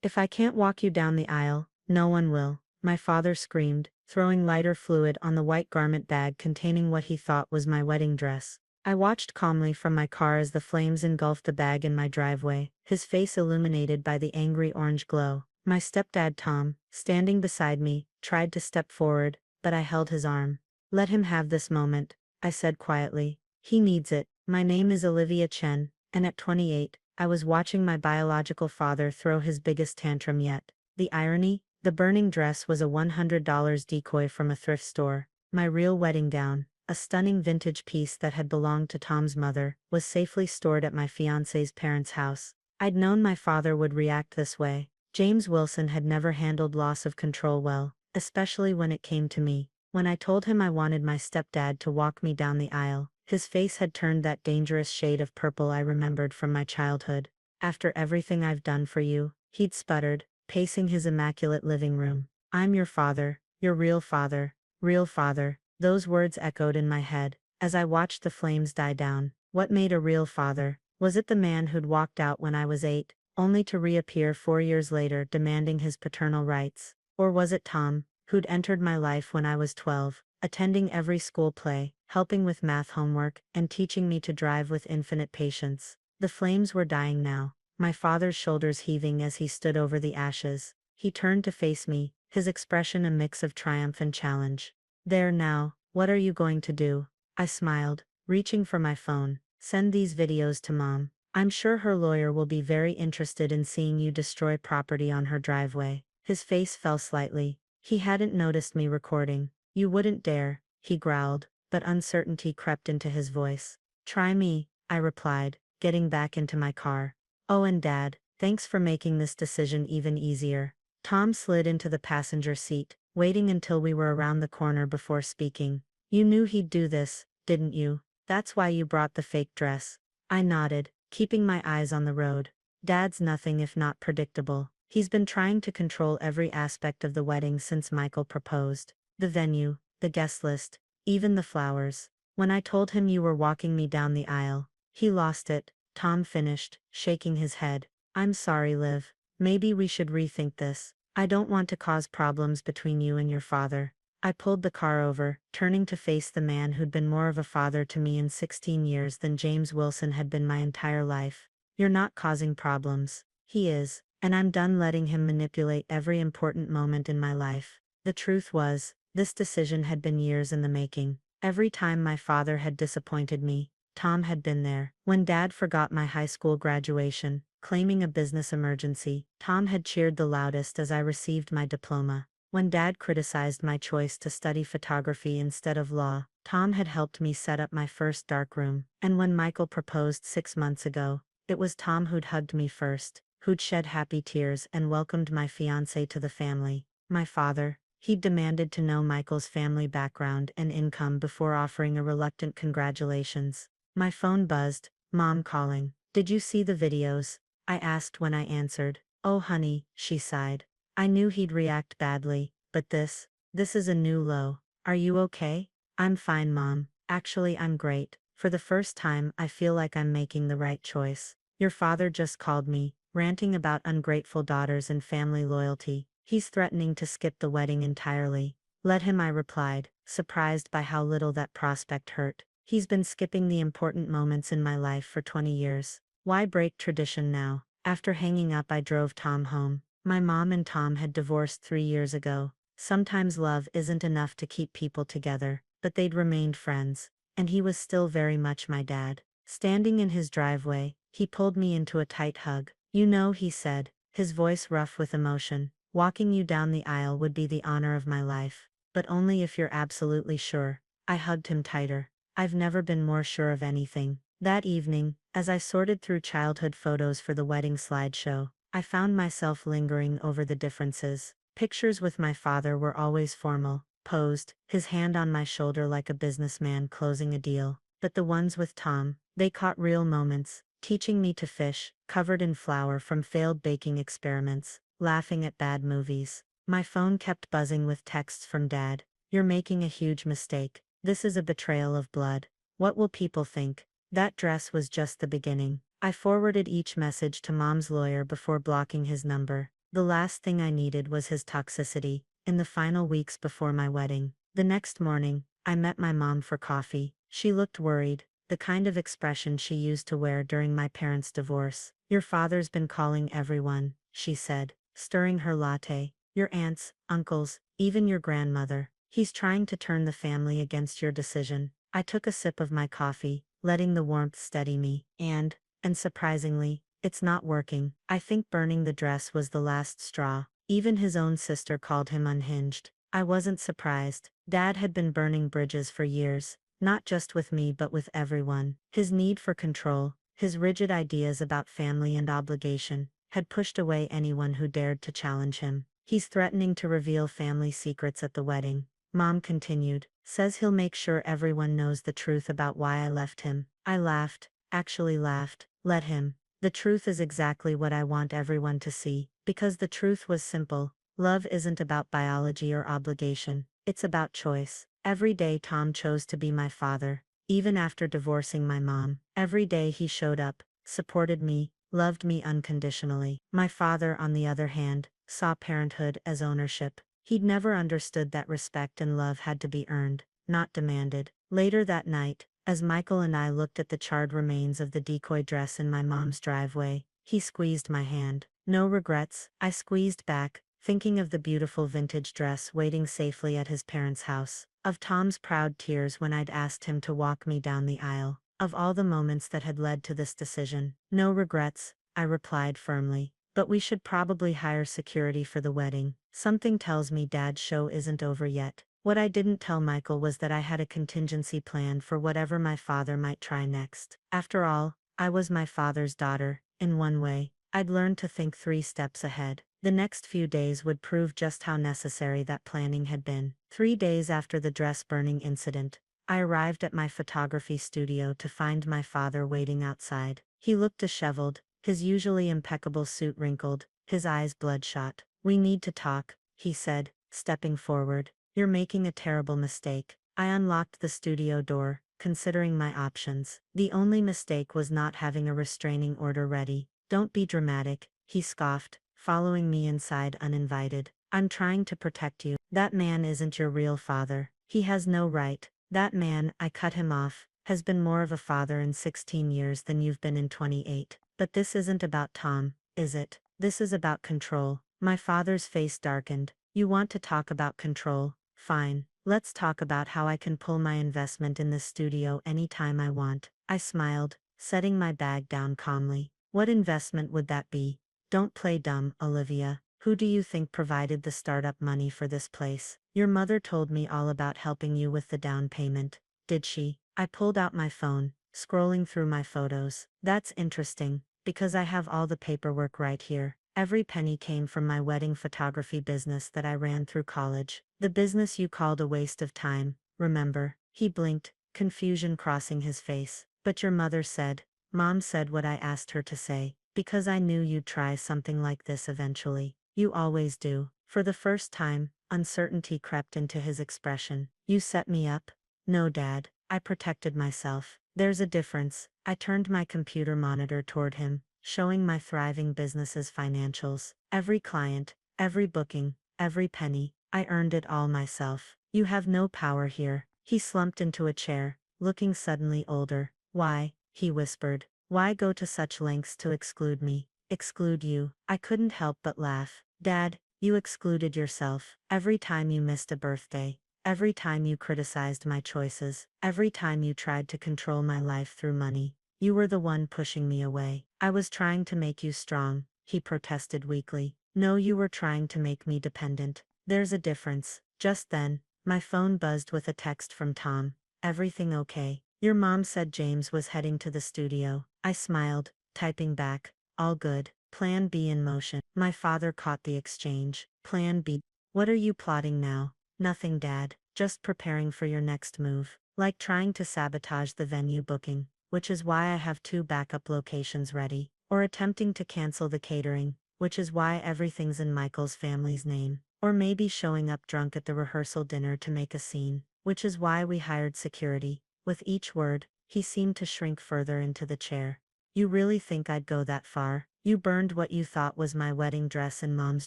If I can't walk you down the aisle, no one will, my father screamed, throwing lighter fluid on the white garment bag containing what he thought was my wedding dress. I watched calmly from my car as the flames engulfed the bag in my driveway, his face illuminated by the angry orange glow. My stepdad Tom, standing beside me, tried to step forward, but I held his arm. "Let him have this moment," I said quietly. "He needs it." My name is Olivia Chen, and at 28, I was watching my biological father throw his biggest tantrum yet. The irony? The burning dress was a $100 decoy from a thrift store. My real wedding gown, a stunning vintage piece that had belonged to Tom's mother, was safely stored at my fiancé's parents' house. I'd known my father would react this way. James Wilson had never handled loss of control well, especially when it came to me. When I told him I wanted my stepdad to walk me down the aisle, his face had turned that dangerous shade of purple I remembered from my childhood. "After everything I've done for you," he'd sputtered, pacing his immaculate living room. "I'm your father, your real father, real father." Those words echoed in my head, as I watched the flames die down. What made a real father? Was it the man who'd walked out when I was 8, only to reappear 4 years later demanding his paternal rights? Or was it Tom, who'd entered my life when I was 12, attending every school play, helping with math homework, and teaching me to drive with infinite patience? The flames were dying now, my father's shoulders heaving as he stood over the ashes. He turned to face me, his expression a mix of triumph and challenge. "There now, what are you going to do?" I smiled, reaching for my phone. "Send these videos to Mom. I'm sure her lawyer will be very interested in seeing you destroy property on her driveway." His face fell slightly. He hadn't noticed me recording. "You wouldn't dare," he growled, but uncertainty crept into his voice. "Try me," I replied, getting back into my car. "Oh, and Dad, thanks for making this decision even easier." Tom slid into the passenger seat, waiting until we were around the corner before speaking. "You knew he'd do this, didn't you? That's why you brought the fake dress." I nodded, keeping my eyes on the road. "Dad's nothing if not predictable. He's been trying to control every aspect of the wedding since Michael proposed. The venue, the guest list, even the flowers. When I told him you were walking me down the aisle, he lost it," Tom finished, shaking his head. "I'm sorry, Liv. Maybe we should rethink this. I don't want to cause problems between you and your father." I pulled the car over, turning to face the man who'd been more of a father to me in 16 years than James Wilson had been my entire life. "You're not causing problems. He is, and I'm done letting him manipulate every important moment in my life." The truth was, this decision had been years in the making. Every time my father had disappointed me, Tom had been there. When Dad forgot my high school graduation, claiming a business emergency, Tom had cheered the loudest as I received my diploma. When Dad criticized my choice to study photography instead of law, Tom had helped me set up my first darkroom. And when Michael proposed 6 months ago, it was Tom who'd hugged me first, who'd shed happy tears and welcomed my fiancé to the family. My father, he'd demanded to know Michael's family background and income before offering a reluctant congratulations. My phone buzzed, Mom calling. "Did you see the videos?" I asked when I answered. "Oh honey," she sighed. I knew he'd react badly, but this is a new low. "Are you okay?" "I'm fine, Mom. Actually, I'm great. For the first time, I feel like I'm making the right choice." "Your father just called me, ranting about ungrateful daughters and family loyalty. He's threatening to skip the wedding entirely." "Let him," I replied, surprised by how little that prospect hurt. "He's been skipping the important moments in my life for 20 years. Why break tradition now?" After hanging up, I drove Tom home. My mom and Tom had divorced 3 years ago. Sometimes love isn't enough to keep people together, but they'd remained friends, and he was still very much my dad. Standing in his driveway, he pulled me into a tight hug. "You know," he said, his voice rough with emotion, "walking you down the aisle would be the honor of my life, but only if you're absolutely sure." I hugged him tighter. I've never been more sure of anything. That evening, as I sorted through childhood photos for the wedding slideshow, I found myself lingering over the differences. Pictures with my father were always formal, posed, his hand on my shoulder like a businessman closing a deal. But the ones with Tom, they caught real moments, teaching me to fish, covered in flour from failed baking experiments, laughing at bad movies. My phone kept buzzing with texts from Dad. "You're making a huge mistake. This is a betrayal of blood. What will people think?" That dress was just the beginning. I forwarded each message to Mom's lawyer before blocking his number. The last thing I needed was his toxicity. In the final weeks before my wedding, the next morning, I met my mom for coffee. She looked worried, the kind of expression she used to wear during my parents' divorce. "Your father's been calling everyone," she said, stirring her latte. "Your aunts, uncles, even your grandmother. He's trying to turn the family against your decision." I took a sip of my coffee, letting the warmth steady me. And surprisingly, it's not working. I think burning the dress was the last straw. Even his own sister called him unhinged. I wasn't surprised. Dad had been burning bridges for years, not just with me but with everyone. His need for control, his rigid ideas about family and obligation, had pushed away anyone who dared to challenge him. "He's threatening to reveal family secrets at the wedding," Mom continued. "Says he'll make sure everyone knows the truth about why I left him." I laughed, actually laughed. Let him. The truth is exactly what I want everyone to see, because the truth was simple. Love isn't about biology or obligation, it's about choice. Every day Tom chose to be my father, even after divorcing my mom. Every day he showed up, supported me, loved me unconditionally. My father, on the other hand, saw parenthood as ownership. He'd never understood that respect and love had to be earned, not demanded. Later that night, as Michael and I looked at the charred remains of the decoy dress in my mom's driveway, he squeezed my hand. "No regrets," I squeezed back, thinking of the beautiful vintage dress waiting safely at his parents' house, of Tom's proud tears when I'd asked him to walk me down the aisle, of all the moments that had led to this decision. "No regrets," I replied firmly. "But we should probably hire security for the wedding. Something tells me Dad's show isn't over yet." What I didn't tell Michael was that I had a contingency plan for whatever my father might try next. After all, I was my father's daughter. In one way, I'd learned to think 3 steps ahead. The next few days would prove just how necessary that planning had been. 3 days after the dress burning incident, I arrived at my photography studio to find my father waiting outside. He looked disheveled, his usually impeccable suit wrinkled, his eyes bloodshot. "We need to talk," he said, stepping forward. "You're making a terrible mistake." I unlocked the studio door, considering my options. The only mistake was not having a restraining order ready. "Don't be dramatic," he scoffed, following me inside uninvited. "I'm trying to protect you. That man isn't your real father. He has no right." "That man," I cut him off, "has been more of a father in 16 years than you've been in 28. But this isn't about Tom, is it? This is about control." My father's face darkened. "You want to talk about control? Fine, let's talk about how I can pull my investment in this studio anytime I want." I smiled, setting my bag down calmly. "What investment would that be?" "Don't play dumb, Olivia. Who do you think provided the startup money for this place?" "Your mother told me all about helping you with the down payment." "Did she?" I pulled out my phone, scrolling through my photos. "That's interesting, because I have all the paperwork right here. Every penny came from my wedding photography business that I ran through college. The business you called a waste of time, remember?" He blinked, confusion crossing his face. "But your mother said." "Mom said what I asked her to say, because I knew you'd try something like this eventually. You always do." For the first time, uncertainty crept into his expression. "You set me up?" "No, Dad, I protected myself. There's a difference." I turned my computer monitor toward him, showing my thriving business's financials. "Every client, every booking, every penny, I earned it all myself. You have no power here." He slumped into a chair, looking suddenly older. "Why?" he whispered. "Why go to such lengths to exclude me?" "Exclude you?" I couldn't help but laugh. "Dad, you excluded yourself. Every time you missed a birthday. Every time you criticized my choices. Every time you tried to control my life through money. You were the one pushing me away." "I was trying to make you strong," he protested weakly. "No, you were trying to make me dependent. There's a difference." Just then, my phone buzzed with a text from Tom. "Everything okay? Your mom said James was heading to the studio." I smiled, typing back, "All good. Plan B in motion." My father caught the exchange. "Plan B? What are you plotting now?" "Nothing, Dad. Just preparing for your next move. Like trying to sabotage the venue booking, which is why I have 2 backup locations ready. Or attempting to cancel the catering, which is why everything's in Michael's family's name. Or maybe showing up drunk at the rehearsal dinner to make a scene, which is why we hired security." With each word, he seemed to shrink further into the chair. "You really think I'd go that far?" You burned what you thought was my wedding dress in Mom's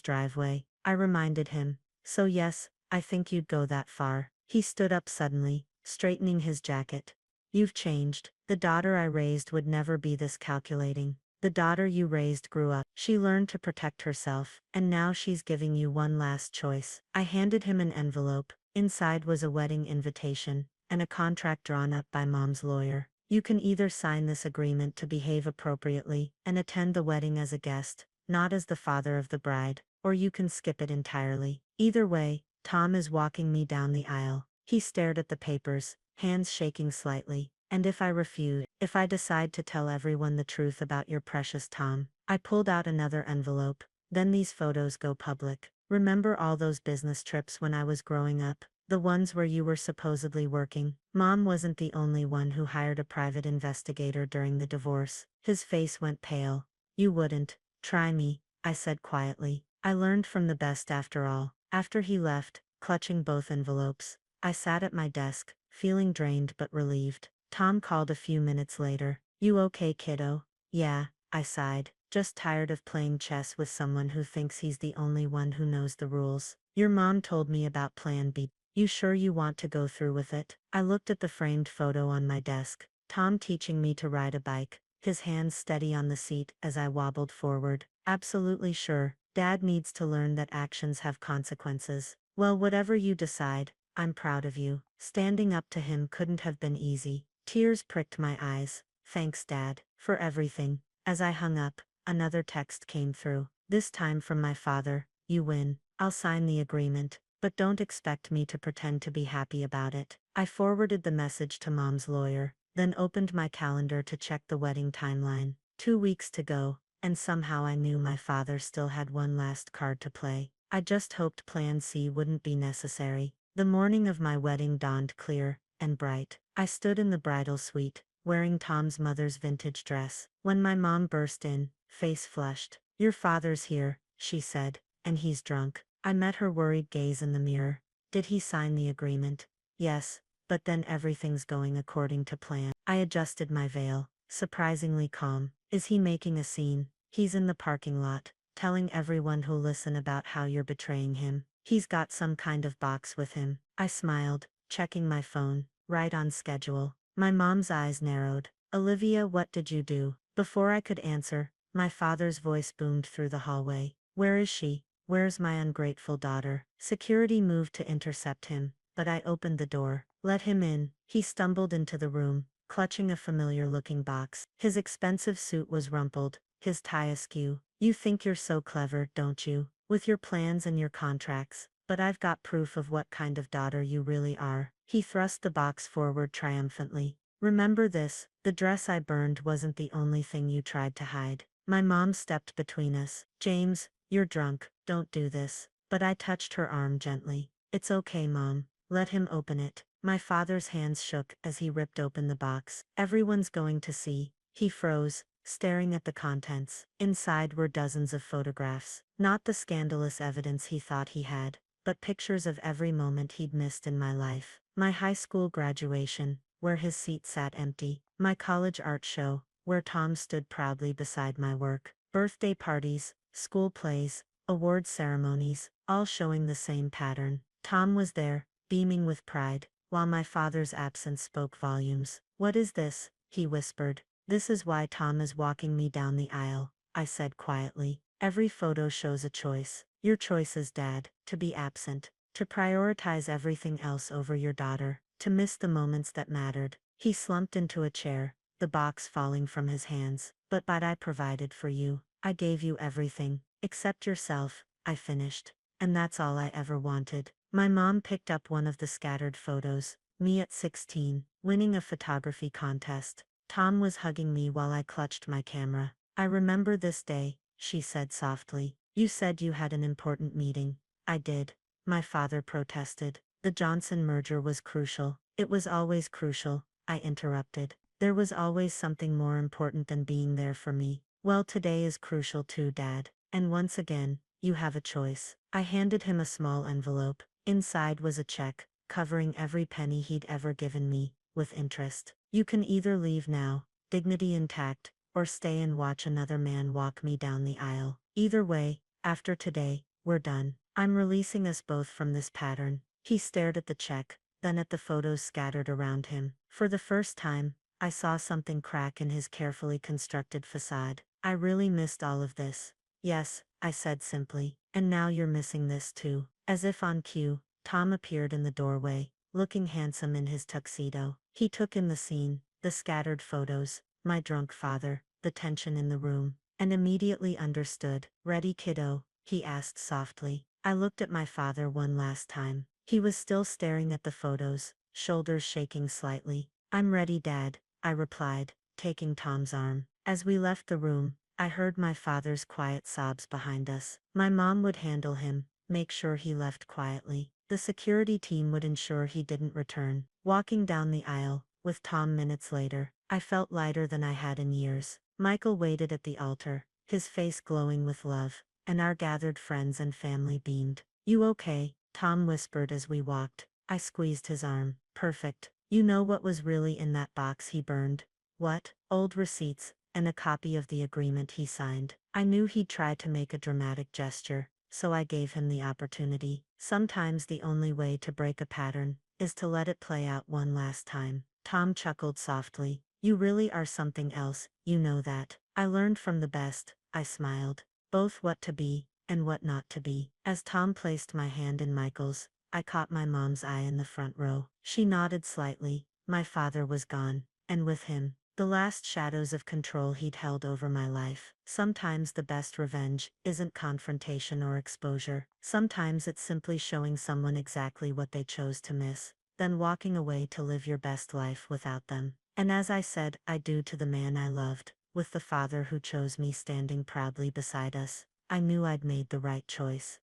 driveway, I reminded him. So yes, I think you'd go that far. He stood up suddenly, straightening his jacket. You've changed. The daughter I raised would never be this calculating. The daughter you raised grew up. She learned to protect herself, and now she's giving you one last choice. I handed him an envelope. Inside was a wedding invitation, and a contract drawn up by Mom's lawyer. You can either sign this agreement to behave appropriately and attend the wedding as a guest, not as the father of the bride, or you can skip it entirely. Either way, Tom is walking me down the aisle. He stared at the papers, hands shaking slightly. And if I refuse, if I decide to tell everyone the truth about your precious Tom, I pulled out another envelope. Then these photos go public. Remember all those business trips when I was growing up? The ones where you were supposedly working? Mom wasn't the only one who hired a private investigator during the divorce. His face went pale. You wouldn't try me, I said quietly. I learned from the best after all. After he left, clutching both envelopes, I sat at my desk, feeling drained but relieved. Tom called a few minutes later. You okay, kiddo? Yeah, I sighed. Just tired of playing chess with someone who thinks he's the only one who knows the rules. Your mom told me about Plan B. You sure you want to go through with it? I looked at the framed photo on my desk. Tom teaching me to ride a bike, his hands steady on the seat as I wobbled forward. Absolutely sure. Dad needs to learn that actions have consequences. Well, whatever you decide, I'm proud of you. Standing up to him couldn't have been easy. Tears pricked my eyes. Thanks, Dad, for everything. As I hung up, another text came through. This time from my father. You win. I'll sign the agreement, but don't expect me to pretend to be happy about it. I forwarded the message to Mom's lawyer, then opened my calendar to check the wedding timeline. 2 weeks to go, and somehow I knew my father still had one last card to play. I just hoped Plan C wouldn't be necessary. The morning of my wedding dawned clear and bright. I stood in the bridal suite, wearing Tom's mother's vintage dress, when my mom burst in, face flushed. Your father's here, she said, and he's drunk. I met her worried gaze in the mirror. Did he sign the agreement? Yes, but then everything's going according to plan. I adjusted my veil, surprisingly calm. Is he making a scene? He's in the parking lot, telling everyone who'll listen about how you're betraying him. He's got some kind of box with him. I smiled, checking my phone. Right on schedule. My mom's eyes narrowed. Olivia, what did you do? Before I could answer, my father's voice boomed through the hallway. Where is she? Where's my ungrateful daughter? Security moved to intercept him, but I opened the door. Let him in. He stumbled into the room, clutching a familiar-looking box. His expensive suit was rumpled, his tie askew. You think you're so clever, don't you? With your plans and your contracts. But I've got proof of what kind of daughter you really are. He thrust the box forward triumphantly. Remember this, the dress I burned wasn't the only thing you tried to hide. My mom stepped between us. James, you're drunk, don't do this. But I touched her arm gently. It's okay, Mom. Let him open it. My father's hands shook as he ripped open the box. Everyone's going to see. He froze, staring at the contents. Inside were dozens of photographs. Not the scandalous evidence he thought he had, but pictures of every moment he'd missed in my life. My high school graduation, where his seat sat empty. My college art show, where Tom stood proudly beside my work. Birthday parties, school plays, award ceremonies, all showing the same pattern. Tom was there, beaming with pride, while my father's absence spoke volumes. What is this? He whispered. This is why Tom is walking me down the aisle, I said quietly. Every photo shows a choice. Your choice is, Dad, to be absent, to prioritize everything else over your daughter, to miss the moments that mattered. He slumped into a chair, the box falling from his hands. But I provided for you. I gave you everything, except yourself, I finished. And that's all I ever wanted. My mom picked up one of the scattered photos, me at 16, winning a photography contest. Tom was hugging me while I clutched my camera. I remember this day, she said softly. You said you had an important meeting. I did. My father protested. The Johnson merger was crucial. It was always crucial, I interrupted. There was always something more important than being there for me. Well, today is crucial too, Dad. And once again, you have a choice. I handed him a small envelope. Inside was a check, covering every penny he'd ever given me, with interest. You can either leave now, dignity intact, or stay and watch another man walk me down the aisle. Either way, after today, we're done. I'm releasing us both from this pattern. He stared at the check, then at the photos scattered around him. For the first time, I saw something crack in his carefully constructed facade. I really missed all of this. Yes, I said simply. And now you're missing this too. As if on cue, Tom appeared in the doorway, looking handsome in his tuxedo. He took in the scene, the scattered photos, my drunk father, the tension in the room, and immediately understood. Ready, kiddo? He asked softly. I looked at my father one last time. He was still staring at the photos, shoulders shaking slightly. I'm ready, Dad, I replied, taking Tom's arm. As we left the room, I heard my father's quiet sobs behind us. My mom would handle him, make sure he left quietly. The security team would ensure he didn't return. Walking down the aisle, with Tom minutes later, I felt lighter than I had in years. Michael waited at the altar, his face glowing with love, and our gathered friends and family beamed. You okay? Tom whispered as we walked. I squeezed his arm. Perfect. You know what was really in that box he burned? What? Old receipts, and a copy of the agreement he signed. I knew he'd try to make a dramatic gesture, so I gave him the opportunity. Sometimes the only way to break a pattern is to let it play out one last time. Tom chuckled softly. You really are something else, you know that. I learned from the best, I smiled. Both what to be, and what not to be. As Tom placed my hand in Michael's, I caught my mom's eye in the front row. She nodded slightly. My father was gone, and with him, the last shadows of control he'd held over my life. Sometimes the best revenge isn't confrontation or exposure. Sometimes it's simply showing someone exactly what they chose to miss, then walking away to live your best life without them. And as I said I do to the man I loved, with the father who chose me standing proudly beside us, I knew I'd made the right choice.